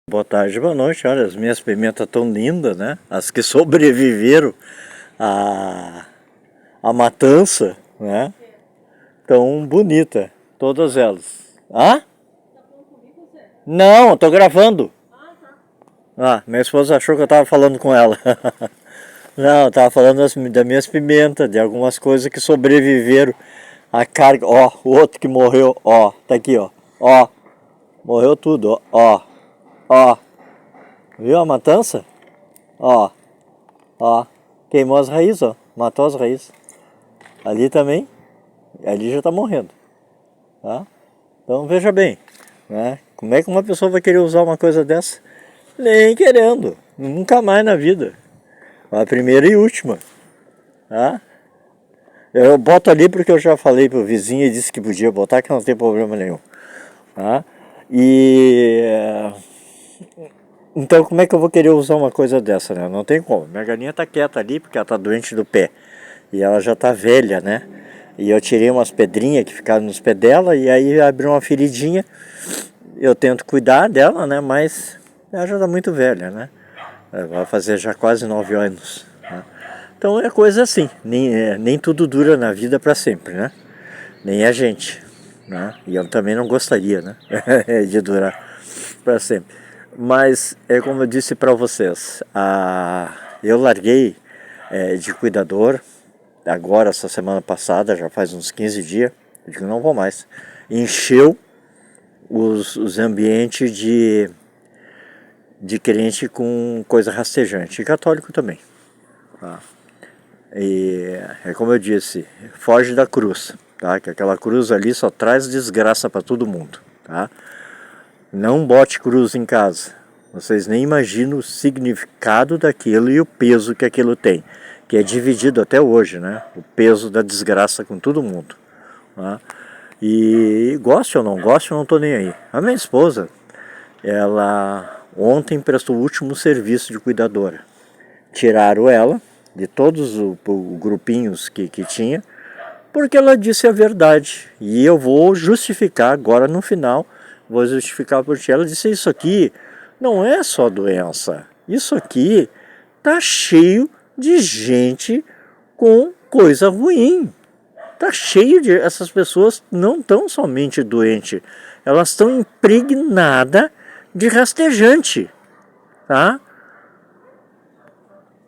Boa tarde, boa noite. Olha, as minhas pimentas tão lindas, né? As que sobreviveram à matança, né? Tão bonita, todas elas. Ah? Não, eu tô gravando. Ah, minha esposa achou que eu tava falando com ela. Não, eu tava falando das minhas pimentas, de algumas coisas que sobreviveram à carga. Ó, o outro que morreu, ó, tá aqui, ó. Ó, morreu tudo, ó. Ó, viu a matança? Ó, ó, queimou as raízes, ó, matou as raízes. Ali também, ali já tá morrendo, tá? Então veja bem, né? Como é que uma pessoa vai querer usar uma coisa dessa? Nem querendo, nunca mais na vida. A primeira e última, tá? Eu boto ali porque eu já falei pro vizinho e disse que podia botar, que não tem problema nenhum, tá? Então como é que eu vou querer usar uma coisa dessa, né? Não tem como. Minha galinha tá quieta ali porque ela tá doente do pé. E ela já tá velha, né? E eu tirei umas pedrinhas que ficaram nos pés dela e aí abriu uma feridinha. Eu tento cuidar dela, né? Mas ela já tá muito velha, né? Vai fazer já quase 9 anos, né? Então é coisa assim. Nem tudo dura na vida para sempre, né? Nem a gente, né? E eu também não gostaria, né? De durar para sempre. Mas é como eu disse para vocês, eu larguei de cuidador agora, essa semana passada, já faz uns 15 dias, eu digo não vou mais. Encheu os ambientes de crente com coisa rastejante, e católico também, tá? E é como eu disse, foge da cruz, tá? Que aquela cruz ali só traz desgraça para todo mundo, tá? Não bote cruz em casa. Vocês nem imaginam o significado daquilo e o peso que aquilo tem, que é dividido até hoje, né? O peso da desgraça com todo mundo, tá? E goste ou não goste, eu não estou nem aí. A minha esposa, ela ontem prestou o último serviço de cuidadora. Tiraram ela de todos os grupinhos que tinha, porque ela disse a verdade. E eu vou justificar agora no final, vou justificar porque ela disse: isso aqui não é só doença, isso aqui tá cheio de gente com coisa ruim. Tá cheio de... Essas pessoas não estão somente doentes, elas estão impregnadas de rastejante, tá?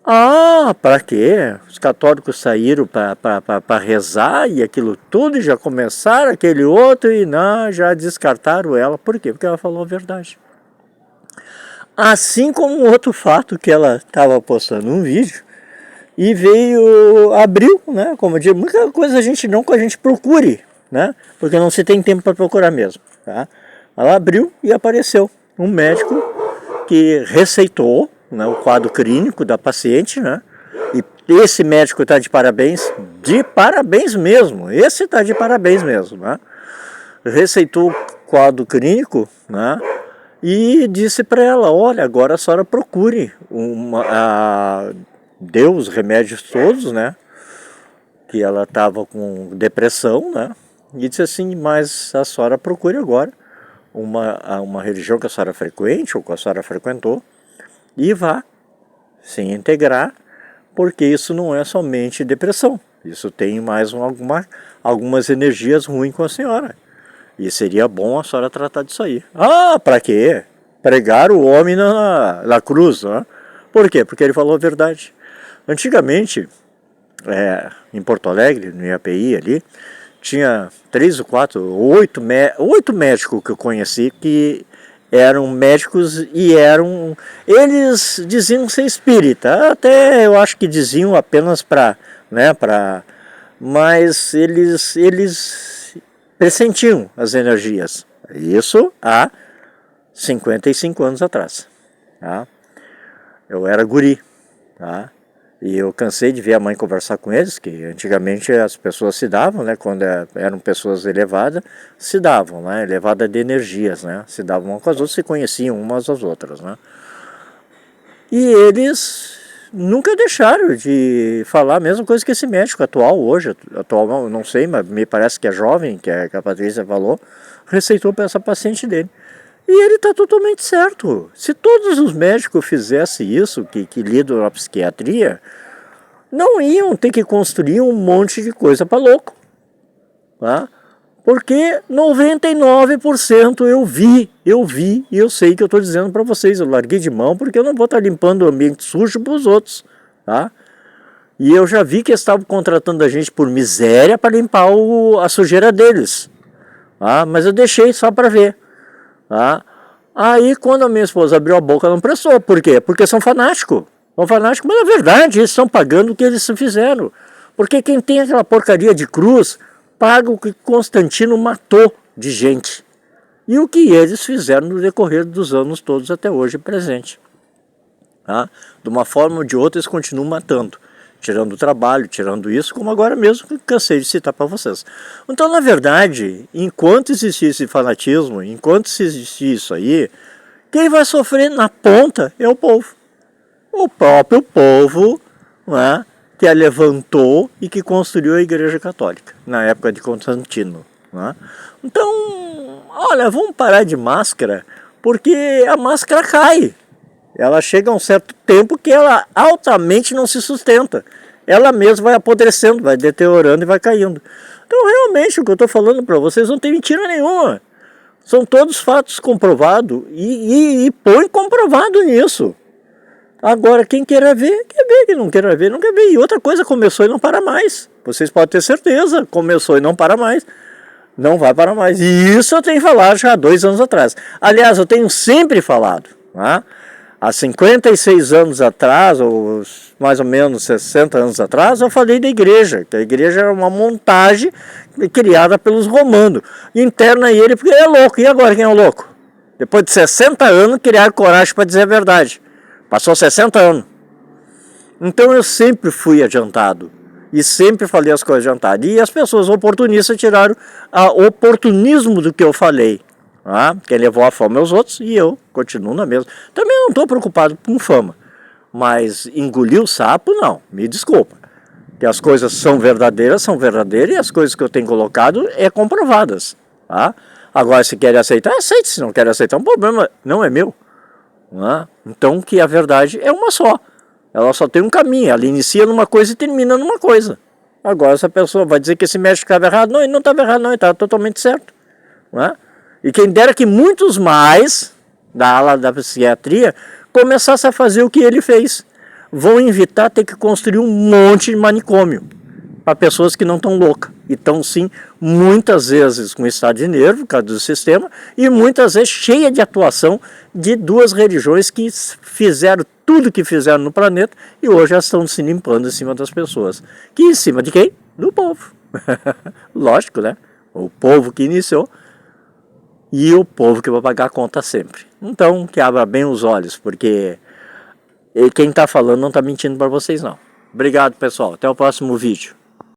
Ah, para quê? Os católicos saíram para rezar e aquilo tudo, e já começaram aquele outro e não, já descartaram ela. Por quê? Porque ela falou a verdade. Assim como um outro fato que ela estava postando um vídeo e abriu, né? Como eu digo, muita coisa a gente não que a gente procure, né? Porque não se tem tempo para procurar mesmo, tá? Ela abriu e apareceu um médico que receitou, né, o quadro clínico da paciente, né? E esse médico está de parabéns mesmo. Esse está de parabéns mesmo, né? Receitou o quadro clínico, né? E disse para ela: olha, agora a senhora procure deu os remédios todos, né? Que ela estava com depressão, né? E disse assim: mas a senhora procure agora uma religião que a senhora frequente ou que a senhora frequentou e vá se integrar, porque isso não é somente depressão, isso tem mais algumas energias ruins com a senhora, e seria bom a senhora tratar disso aí. Ah, para quê? Pregar o homem na cruz, né? Por quê? Porque ele falou a verdade. Antigamente, em Porto Alegre, no IAPI ali, tinha 3 ou 4, 8 médicos que eu conheci que eram médicos e eles diziam ser espírita, até eu acho que diziam apenas mas eles pressentiam as energias. Isso há 55 anos atrás, tá? Eu era guri, tá? E eu cansei de ver a mãe conversar com eles, que antigamente as pessoas se davam, né? Quando eram pessoas elevadas, se davam, né? Elevada de energias, né? Se davam umas com as outras, se conheciam umas às outras, né? E eles nunca deixaram de falar a mesma coisa que esse médico atual hoje, não sei, mas me parece que é jovem, que a Patrícia falou, receitou para essa paciente dele. E ele está totalmente certo. Se todos os médicos fizessem isso, que lidam na psiquiatria, não iam ter que construir um monte de coisa para louco. Tá? Porque 99% eu vi, e eu sei que eu estou dizendo para vocês, eu larguei de mão porque eu não vou estar limpando o ambiente sujo para os outros. Tá? E eu já vi que eles estavam contratando a gente por miséria para limpar a sujeira deles. Tá? Mas eu deixei só para ver. Tá? Aí quando a minha esposa abriu a boca não prestou. Por quê? Porque são fanáticos. São fanáticos, mas na verdade eles estão pagando o que eles fizeram. Porque quem tem aquela porcaria de cruz paga o que Constantino matou de gente. E o que eles fizeram no decorrer dos anos todos até hoje presente. Tá? De uma forma ou de outra eles continuam matando. Tirando o trabalho, tirando isso, como agora mesmo que cansei de citar para vocês. Então, na verdade, enquanto existir esse fanatismo, enquanto existir isso aí, quem vai sofrer na ponta é o povo. O próprio povo, né, que a levantou e que construiu a Igreja Católica, na época de Constantino. Né? Então, olha, vamos parar de máscara, porque a máscara cai. Ela chega a um certo tempo que ela altamente não se sustenta. Ela mesma vai apodrecendo, vai deteriorando e vai caindo. Então, realmente, o que eu estou falando para vocês não tem mentira nenhuma. São todos fatos comprovados e põe comprovado nisso. Agora, quem queira ver, quer ver. Quem não queira ver, não quer ver. E outra coisa, começou e não para mais. Vocês podem ter certeza, começou e não para mais. Não vai parar mais. E isso eu tenho falado já há 2 anos atrás. Aliás, eu tenho sempre falado, né? Há 56 anos atrás, ou mais ou menos 60 anos atrás, eu falei da igreja, que a igreja era uma montagem criada pelos romanos. Interna ele porque ele é louco. E agora quem é o louco? Depois de 60 anos, criaram coragem para dizer a verdade. Passou 60 anos. Então eu sempre fui adiantado. E sempre falei as coisas adiantadas. E as pessoas oportunistas tiraram o oportunismo do que eu falei. Ah, quem levou a fama é os outros e eu continuo na mesma. Também não estou preocupado com fama, mas engolir o sapo, não, me desculpa. Que as coisas são verdadeiras e as coisas que eu tenho colocado é comprovadas. Tá? Agora, se querem aceitar, aceite. Se não querem aceitar, um problema não é meu. Tá? Então, que a verdade é uma só. Ela só tem um caminho, ela inicia numa coisa e termina numa coisa. Agora, essa pessoa vai dizer que esse médico estava errado. Não, ele não estava errado, não, ele estava totalmente certo. Tá? E quem dera que muitos mais da ala da psiquiatria começassem a fazer o que ele fez. Vão evitar ter que construir um monte de manicômio para pessoas que não estão loucas. E estão sim, muitas vezes com estado de nervo, por causa do sistema, e muitas vezes cheia de atuação de 2 religiões que fizeram tudo que fizeram no planeta e hoje elas estão se limpando em cima das pessoas. Que em cima de quem? Do povo. Lógico, né? O povo que iniciou. E o povo que vai pagar a conta sempre. Então, que abra bem os olhos, porque quem está falando não está mentindo para vocês, não. Obrigado, pessoal. Até o próximo vídeo.